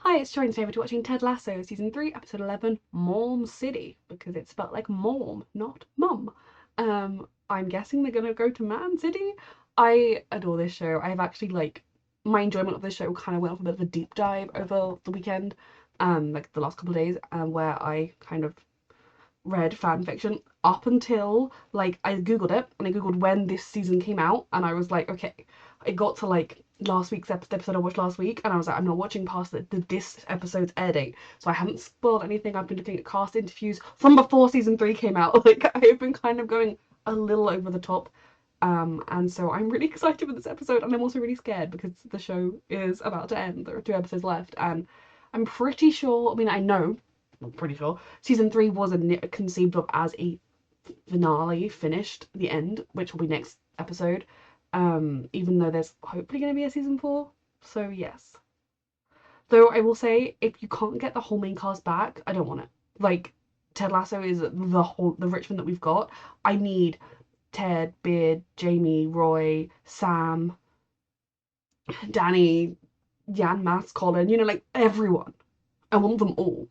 Hi, it's Joy and today we're watching Ted Lasso Season 3, Episode 11, Mom City, because it's spelled like mom, not mum. I'm guessing they're gonna go to Man City. I adore this show. I've actually, my enjoyment of this show kind of went off a bit of a deep dive over the weekend, like the last couple of days, where I kind of read fan fiction up until, I googled it, and I googled when this season came out, and I was like, okay, I got to, last week's episode I watched last week, and I was like, I'm not watching past this episode's air date, so I haven't spoiled anything. I've been looking at cast interviews from before season 3 came out. I've been kind of going a little over the top, and so I'm really excited for this episode, and I'm also really scared because the show is about to end. There are 2 episodes left, and I'm pretty sure, I know, I'm pretty sure, season 3 was conceived of as a finale, finished, the end, which will be next episode, even though there's hopefully going to be a season 4, so yes. Though I will say, if you can't get the whole main cast back, I don't want it. Ted Lasso is the Richmond that we've got. I need Ted, Beard, Jamie, Roy, Sam, Danny, Jan, Matt, Colin, everyone. I want them all.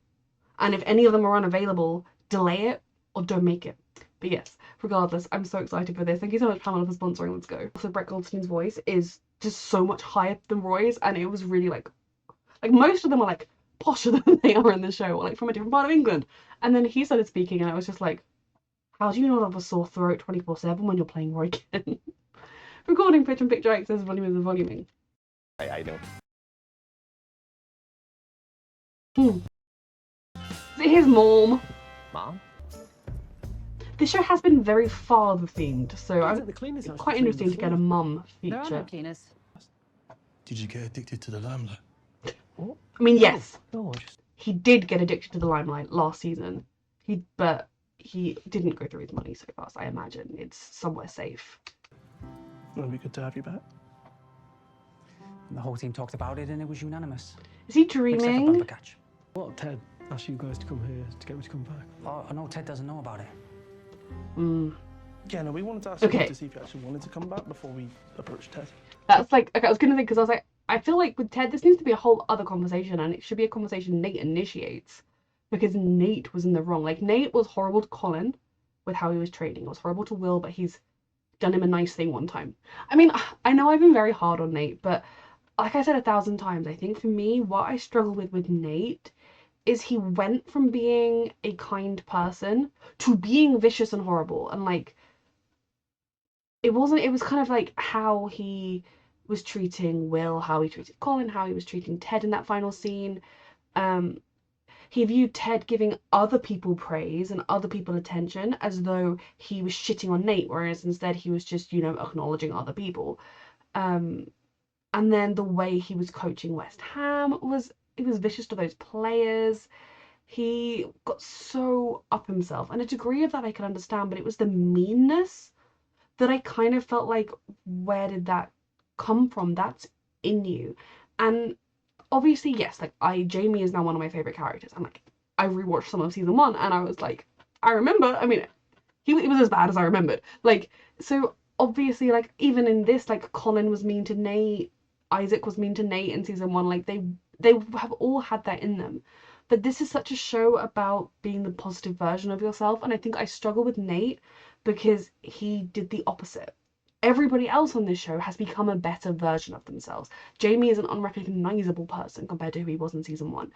And if any of them are unavailable, delay it or don't make it. But yes, regardless, I'm so excited for this. Thank you so much, Pamela, for sponsoring. Let's go. Also, Brett Goldstein's voice is just so much higher than Roy's, and it was really like most of them are posher than they are in the show, or from a different part of England. And then he started speaking, and I was just like, how do you not have a sore throat 24/7 when you're playing Roy Kent? Recording pitch and picture access, volume is voluming. I know. His mom. Mom? This show has been very father themed, so I'm quite interesting to get a mum feature. There are no cleaners. Did you get addicted to the limelight? I mean, yes. No, He did get addicted to the limelight last season. But he didn't go through his money so fast. I imagine it's somewhere safe. It'll be good to have you back. The whole team talked about it and it was unanimous. Is he Except for dreaming? Bumpercatch. What, Ted asked you guys to come here to get me to come back? Oh, no, Ted doesn't know about it. Yeah, no, we wanted to ask Okay. you to see if you actually wanted to come back before we approached Ted. That's okay, I was gonna think, because I was like, I feel like with Ted, this needs to be a whole other conversation, and it should be a conversation Nate initiates. Because Nate was in the wrong. Nate was horrible to Colin with how he was training. It was horrible to Will, but he's done him a nice thing one time. I mean, I know I've been very hard on Nate, but like I said 1,000 times, I think for me, what I struggle with Nate is he went from being a kind person to being vicious and horrible. And it was kind of like how he was treating Will, how he treated Colin, how he was treating Ted in that final scene. He viewed Ted giving other people praise and other people attention as though he was shitting on Nate, whereas instead he was just, acknowledging other people. And then the way he was coaching West Ham was vicious to those players. He got so up himself, and a degree of that I could understand, but it was the meanness that I kind of felt like, where did that come from? That's in you. And obviously, yes, Jamie is now one of my favorite characters. And I rewatched some of season 1, and I was like, I remember. I mean, he was as bad as I remembered. So obviously, even in this, Colin was mean to Nate, Isaac was mean to Nate in season 1. They have all had that in them. But this is such a show about being the positive version of yourself, and I think I struggle with Nate because he did the opposite. Everybody else on this show has become a better version of themselves. Jamie is an unrecognizable person compared to who he was in season 1.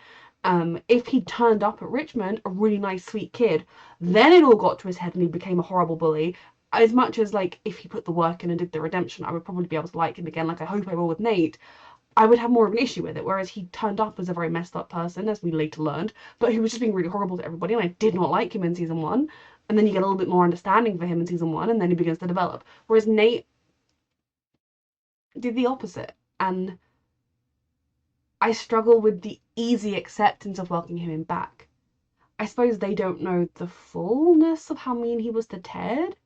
If he turned up at Richmond, a really nice, sweet kid, then it all got to his head and he became a horrible bully. As much as, if he put the work in and did the redemption, I would probably be able to like him again, I hope I will with Nate. I would have more of an issue with it, whereas he turned up as a very messed up person, as we later learned, but he was just being really horrible to everybody, and I did not like him in season 1. And then you get a little bit more understanding for him in season 1, and then he begins to develop. Whereas Nate did the opposite, and I struggle with the easy acceptance of welcoming him back. I suppose they don't know the fullness of how mean he was to Ted,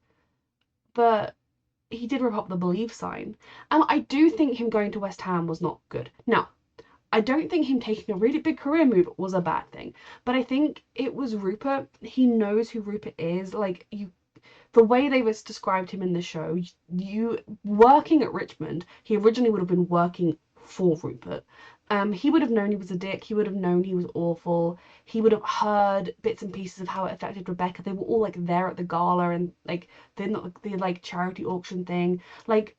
but he did rip up the believe sign. And I do think him going to West Ham was not good. Now, I don't think him taking a really big career move was a bad thing, but I think it was Rupert. He knows who Rupert is. The way they was described him in the show, you working at Richmond, he originally would have been working for Rupert. He would have known he was a dick. He would have known he was awful. He would have heard bits and pieces of how it affected Rebecca. They were all like there at the gala and like the like charity auction thing. Like,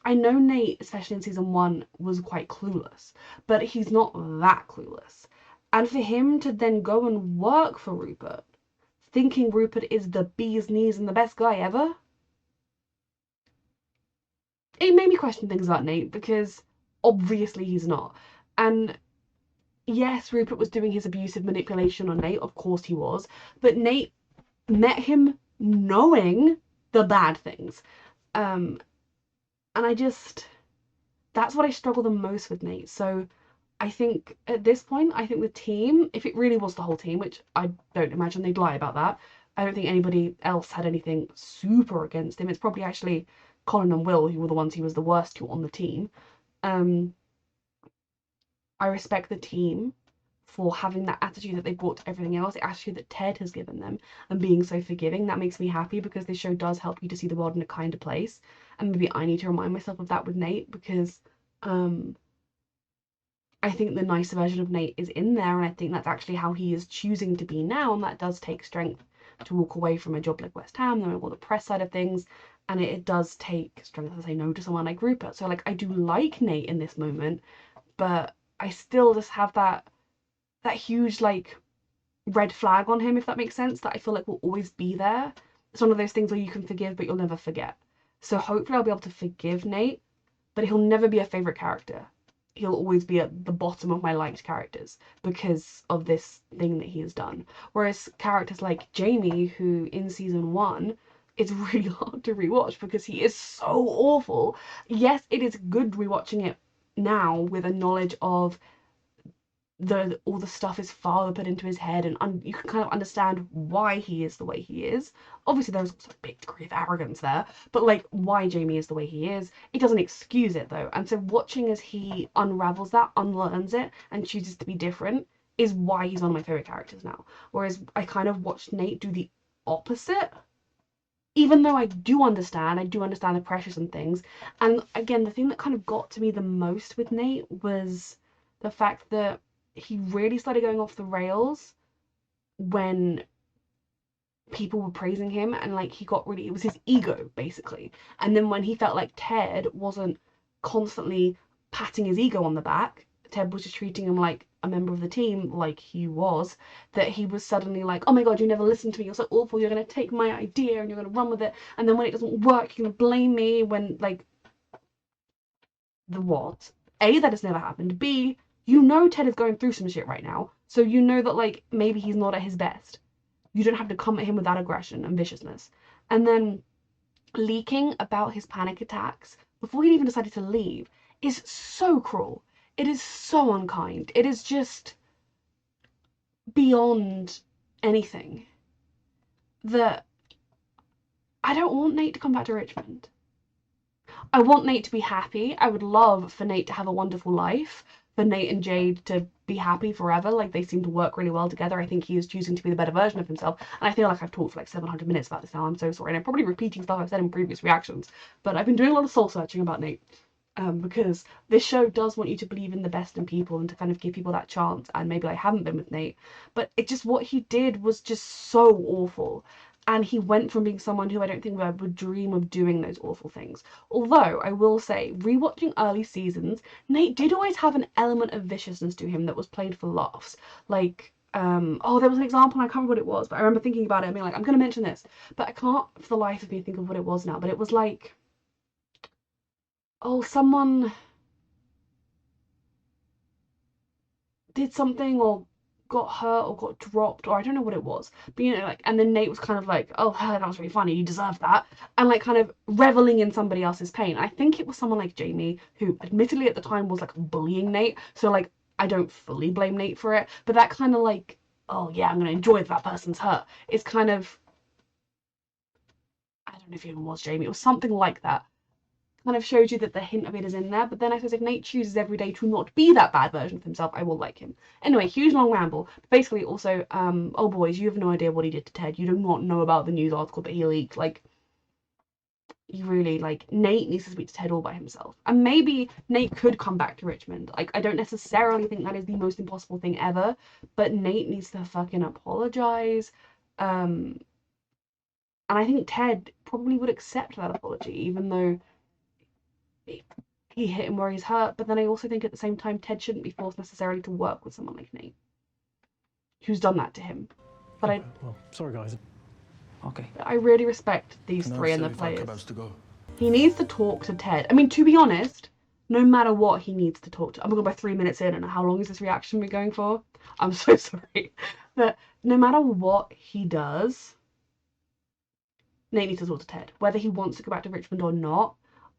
I know Nate, especially in season 1, was quite clueless, but he's not that clueless. And for him to then go and work for Rupert, thinking Rupert is the bee's knees and the best guy ever, it made me question things about Nate, because obviously he's not. And yes, Rupert was doing his abusive manipulation on Nate, of course he was, but Nate met him knowing the bad things. And that's what I struggle the most with Nate. So I think at this point, I think the team, if it really was the whole team, which I don't imagine they'd lie about that, I don't think anybody else had anything super against him. It's probably actually Colin and Will who were the ones he was the worst to on the team. I respect the team for having that attitude that they brought to everything else, the attitude that Ted has given them, and being so forgiving. That makes me happy, because this show does help you to see the world in a kinder place. And maybe I need to remind myself of that with Nate, because I think the nicer version of Nate is in there, and I think that's actually how he is choosing to be now, and that does take strength to walk away from a job like West Ham, and all the press side of things, and it does take strength to say no to someone like Rupert. So like, I do like Nate in this moment, but I still just have that huge like red flag on him, if that makes sense, that I feel like will always be there. It's one of those things where you can forgive but you'll never forget. So hopefully I'll be able to forgive Nate, but he'll never be a favorite character. He'll always be at the bottom of my liked characters because of this thing that he has done. Whereas characters like Jamie, who in season 1, it's really hard to rewatch because he is so awful. Yes, it is good rewatching it now with a knowledge of all the stuff his father put into his head, and you can kind of understand why he is the way he is. Obviously there's also a big degree of arrogance there, but like, why Jamie is the way he is, it doesn't excuse it though. And so watching as he unravels that, unlearns it, and chooses to be different is why he's one of my favorite characters now. Whereas I kind of watched Nate do the opposite, even though I do understand the pressures and things. And again, the thing that kind of got to me the most with Nate was the fact that he really started going off the rails when people were praising him, and like, he got really, it was his ego basically. And then when he felt like Ted wasn't constantly patting his ego on the back, Ted was just treating him like a member of the team, like he was, that he was suddenly like, oh my god, you never listened to me, you're so awful, you're gonna take my idea and you're gonna run with it, and then when it doesn't work, you're gonna blame me. When like, the what? A, that has never happened. B, you know Ted is going through some shit right now, so you know that like, maybe he's not at his best. You don't have to come at him with that aggression and viciousness. And then leaking about his panic attacks before he even decided to leave is so cruel. It is so unkind. It is just beyond anything. That I don't want Nate to come back to Richmond. I want Nate to be happy. I would love for Nate to have a wonderful life, for Nate and Jade to be happy forever. Like, they seem to work really well together. I think he is choosing to be the better version of himself. And I feel like I've talked for like 700 minutes about this now. I'm so sorry. And I'm probably repeating stuff I've said in previous reactions. But I've been doing a lot of soul searching about Nate. Because this show does want you to believe in the best in people and to kind of give people that chance. And maybe I haven't been with Nate. But it just, what he did was just so awful. And he went from being someone who I don't think I would dream of doing those awful things. Although, I will say, rewatching early seasons, Nate did always have an element of viciousness to him that was played for laughs. Like, oh, there was an example, and I can't remember what it was, but I remember thinking about it and being like, I'm going to mention this. But I can't, for the life of me, think of what it was now. But it was like, oh, someone did something, or got hurt, or got dropped, or I don't know what it was, but you know, like, and then Nate was kind of like, oh, that was really funny, you deserve that, and like, kind of reveling in somebody else's pain. I think it was someone like Jamie, who admittedly at the time was like bullying Nate, so like, I don't fully blame Nate for it, but that kind of like, oh yeah, I'm gonna enjoy that person's hurt, it's kind of, I don't know if it even was Jamie, it was something like that. Kind of showed you that the hint of it is in there. But then I suppose if Nate chooses every day to not be that bad version of himself, I will like him. Anyway, huge long ramble. But basically, also, oh boys, you have no idea what he did to Ted. You do not know about the news article that he leaked. Like, you really, like, Nate needs to speak to Ted all by himself. And maybe Nate could come back to Richmond. Like, I don't necessarily think that is the most impossible thing ever, but Nate needs to fucking apologize. And I think Ted probably would accept that apology, even though he hit him where he's hurt. But then I also think at the same time, Ted shouldn't be forced necessarily to work with someone like Nate, who's done that to him. But Okay, well, sorry guys. Okay. I really respect these three and the players. He needs to talk to Ted. I mean, to be honest, no matter what, he needs to talk to. I'm going by 3 minutes in, and how long is this reaction been going for? I'm so sorry. But no matter what he does, Nate needs to talk to Ted. Whether he wants to go back to Richmond or not,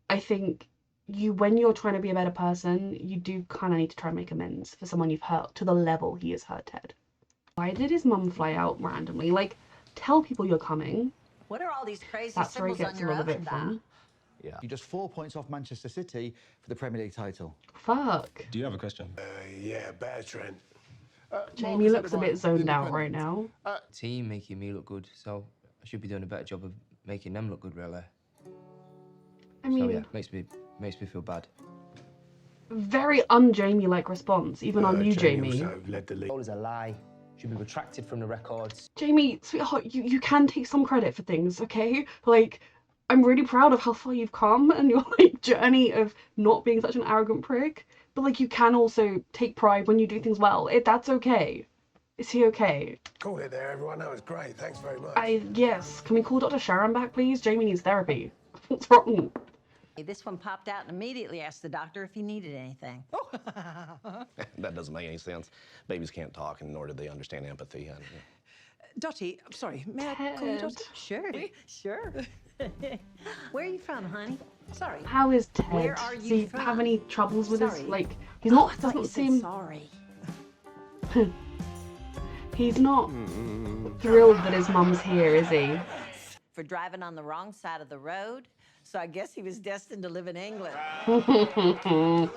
I think when you're trying to be a better person, you do kind of need to try and make amends for someone you've hurt to the level he has hurt Ted. Why did his mum fly out randomly? Like, tell people you're coming. What are all these crazy That's where he symbols on gets a your lot of oven it from. Yeah. You're just 4 points off Manchester City for the Premier League title. Fuck. Do you have a question? Yeah, better, Trent. Jamie looks a bit zoned out right now. Team making me look good, so I should be doing a better job of making them look good, really. I mean, So yeah, makes me feel bad. very un-Jamie-like response, even on you, Jamie. Also led the league. All is a lie. Should be retracted from the records. Jamie, sweetheart, you can take some credit for things, okay? Like, I'm really proud of how far you've come and your, like, journey of not being such an arrogant prick. But, like, you can also take pride when you do things well. That's okay. Is he okay? Call it there, everyone. That was great. Thanks very much. Yes. Can we call Dr. Sharon back, please? Jamie needs therapy. What's wrong? This one popped out and immediately asked the doctor if he needed anything. That doesn't make any sense. Babies can't talk, and nor do they understand empathy. Dottie, I'm sorry, may I call you Dottie? Sure, sure. Where are you from, honey? Sorry. How is Ted? Where are Does you he from? have any troubles with his, Sorry. like, he's not, I thought you doesn't said seem, sorry. he's not thrilled that his mum's here, is he? For driving on the wrong side of the road. So I guess he was destined to live in England. I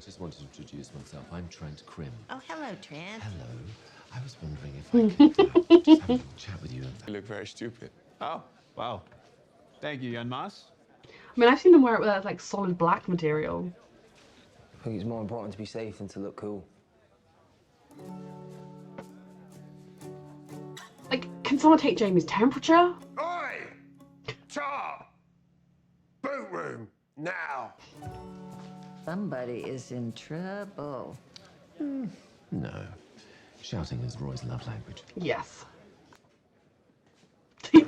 just wanted to introduce myself. I'm Trent Crim. Oh, hello, Trent. Hello. I was wondering if I could just have a little chat with you. You look very stupid. Oh, wow. Thank you, young Mas. I mean, I've seen him wear it with that, like, solid black material. I think it's more important to be safe than to look cool. Like, can someone take Jamie's temperature? Oi! Char! Boot room, now! Somebody is in trouble. No. Shouting is Roy's love language. Yes.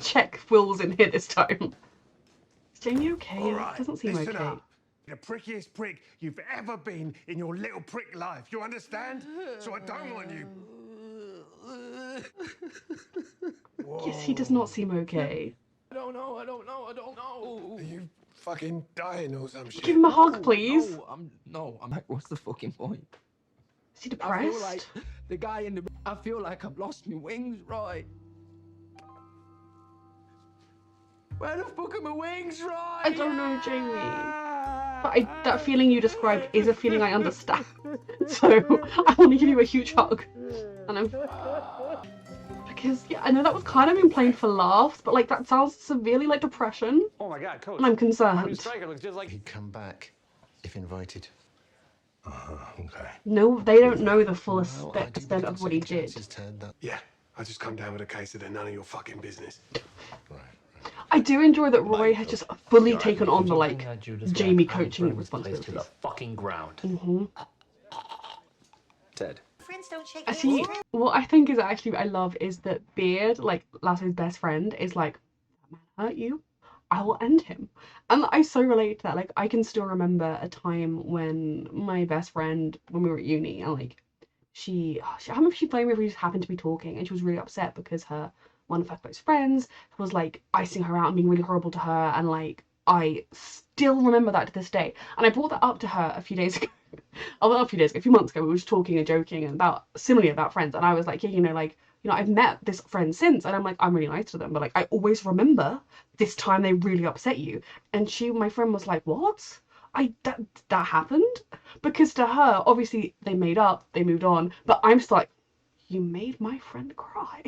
Check Will's in here this time. Is Jamie okay? All right, It doesn't seem listen okay. up. The prickiest prick you've ever been in your little prick life. You understand? So I don't want you. Yes, he does not seem okay. I don't know. Are you fucking dying or some shit? Give him a hug, please. No, I'm like, what's the fucking point? Is he I depressed? feel like the guy in the. I feel like I've lost my wings, right? Where the fuck are my wings, right? I don't know, Jamie. But that feeling you described is a feeling I understand. So I want to give you a huge hug. And I'm because yeah, I know that was kind of been played for laughs, but like that sounds severely like depression, Oh my God, coach. and I'm Our new concerned. striker looks just like. He'd come back if invited. Okay. No, they don't know the full extent of what he did. Yeah, I just come down with a case of they're none of your fucking business. I do enjoy that Roy has just fully taken on the like Jamie coaching responsibilities. Fucking ground. Ted. Friends don't shake I hands. see. What I think is actually I love is that Beard, like Lasso's best friend, is like, that man hurt you, I will end him. And I so relate to that. Like I can still remember a time when my best friend, when we were at uni, and like I don't remember if she blamed me if we just happened to be talking, and she was really upset because one of her close friends was like icing her out and being really horrible to her, and like I still remember that to this day. And I brought that up to her a few days ago. Oh, not a few days ago, a few months ago, we were just talking and joking and similarly about friends, and I was like, yeah, I've met this friend since, and I'm like, I'm really nice to them, but like I always remember this time they really upset you. And my friend was like, what? That happened? Because to her, obviously they made up, they moved on, but I'm still like, you made my friend cry.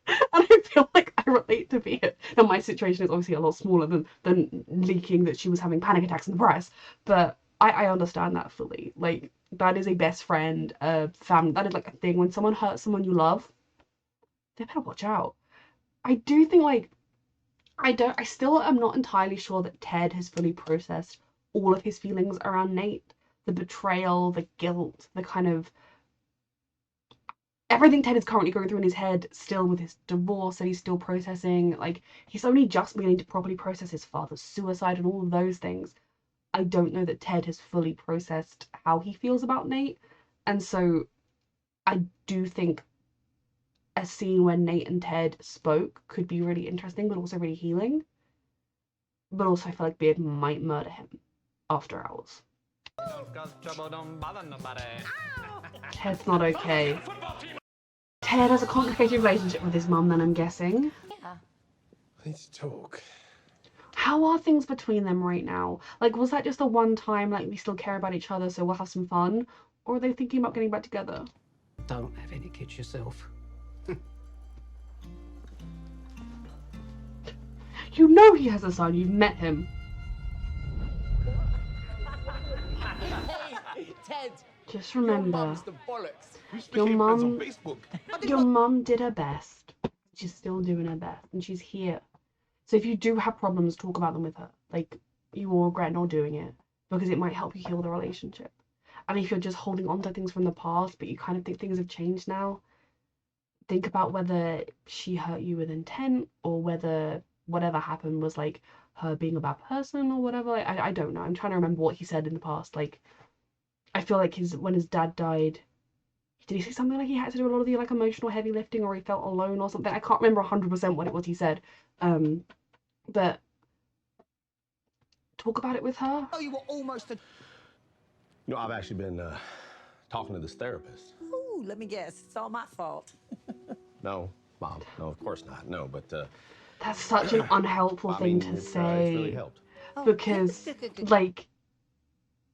And I feel like I relate to Beard. Now my situation is obviously a lot smaller than leaking that she was having panic attacks in the press, but I understand that fully. Like, that is a best friend, a family, that is like a thing. When someone hurts someone you love, they better watch out. I do think, like, I still am not entirely sure that Ted has fully processed all of his feelings around Nate. The betrayal, the guilt, the kind of everything Ted is currently going through in his head still with his divorce that he's still processing. Like, he's only just beginning to properly process his father's suicide and all of those things. I don't know that Ted has fully processed how he feels about Nate. And so I do think a scene where Nate and Ted spoke could be really interesting, but also really healing. But also I feel like Beard might murder him after hours. Ted's not okay. Ted has a complicated relationship with his mum, then, I'm guessing. Yeah. I need to talk. How are things between them right now? Like, was that just a one time, like, we still care about each other, so we'll have some fun? Or are they thinking about getting back together? Don't have any kids yourself. You know he has a son, you've met him. Hey, Ted! Just remember, the bollocks. your mum did her best. She's still doing her best, and she's here. So if you do have problems, talk about them with her. Like, you will regret not doing it, because it might help you heal the relationship. And if you're just holding on to things from the past, but you kind of think things have changed now, think about whether she hurt you with intent, or whether whatever happened was, like, her being a bad person or whatever. Like, I don't know. I'm trying to remember what he said in the past. Like, I feel like when his dad died, did he say something like he had to do a lot of the, like, emotional heavy lifting, or he felt alone or something? I can't remember 100% what it was he said. But talk about it with her. Oh, you were almost a... You know, I've actually been talking to this therapist. Ooh, let me guess. It's all my fault. No, Mom, no, of course not. No, but That's such an unhelpful I thing mean, to it's say. really helped. Because, like,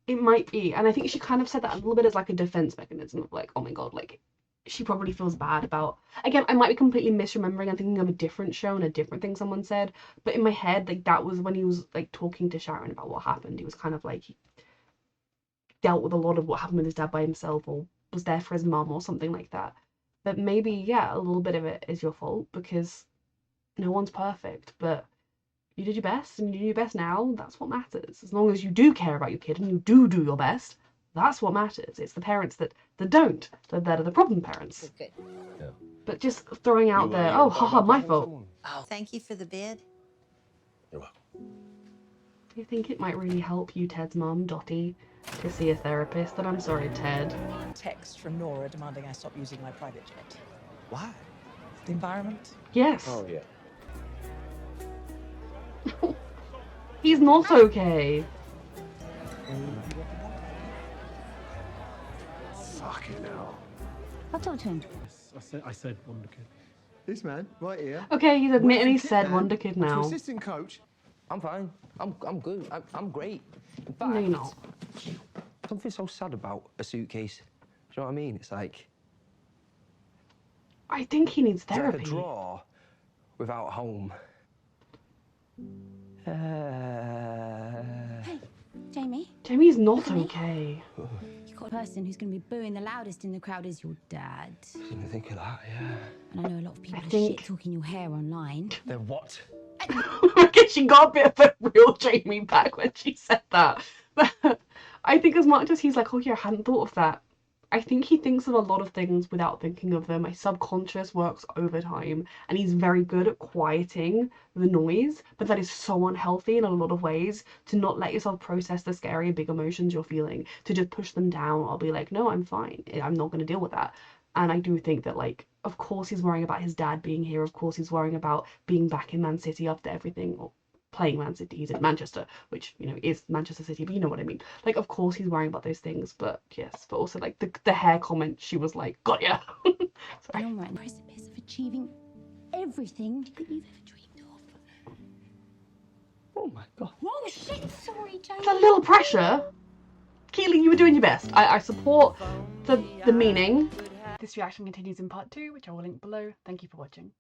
it might be, and I think she kind of said that a little bit as, like, a defense mechanism of, like, oh my god, like, she probably feels bad about, again, I might be completely misremembering and thinking of a different show and a different thing someone said, but in my head, like, that was when he was, like, talking to Sharon about what happened. He was kind of like, he dealt with a lot of what happened with his dad by himself, or was there for his mum, or something like that. But maybe, yeah, a little bit of it is your fault, because no one's perfect, but you did your best, and you do your best now. That's what matters. As long as you do care about your kid and you do your best, that's what matters. It's the parents that don't, that are the problem parents. Good. Yeah. But just throwing out there, oh, haha, my fault. Oh, thank you for the bid. You're welcome. Do you think it might really help you, Ted's mum, Dottie, to see a therapist? And I'm sorry, Ted. Text from Nora demanding I stop using my private jet. Why? The environment? Yes. Oh, yeah. He's not okay. Fucking hell. I'll talk to him. I said Wonder Kid. This man, right here. Okay, he's admitting he Wonderful said kid, Wonder man. Kid To now. assistant coach. I'm fine. I'm good. I'm great. In No, fact, you're not. something so sad about a suitcase. Do you know what I mean? It's like I think he needs it's like therapy. a drawer without a home. Hey, Jamie, Jamie's not okay. you've got a person who's going to be booing the loudest in the crowd is your dad. Didn't think of that, yeah. And I know a lot of people are think- shit talking your hair online. Then what? Okay, she got a bit of the real Jamie back when she said that. But I think as much as he's like, oh yeah, I hadn't thought of that, I think he thinks of a lot of things without thinking of them. My subconscious works overtime, and he's very good at quieting the noise, but that is so unhealthy in a lot of ways, to not let yourself process the scary big emotions you're feeling, to just push them down or be like, no, I'm fine, I'm not going to deal with that. And I do think that, like, of course he's worrying about his dad being here, of course he's worrying about being back in Man City after everything, or playing Man City, he's in Manchester, which, you know, is Manchester City, but you know what I mean. Like, of course he's worrying about those things, but yes, but also, like, the hair comment, she was like, got ya. And I'm right on the precipice of achieving everything that you've ever dreamed of. Oh my god. Oh shit, sorry, Jamie. It's a little pressure. Keely, you were doing your best. I support the meaning. This reaction continues in part 2, which I will link below. Thank you for watching.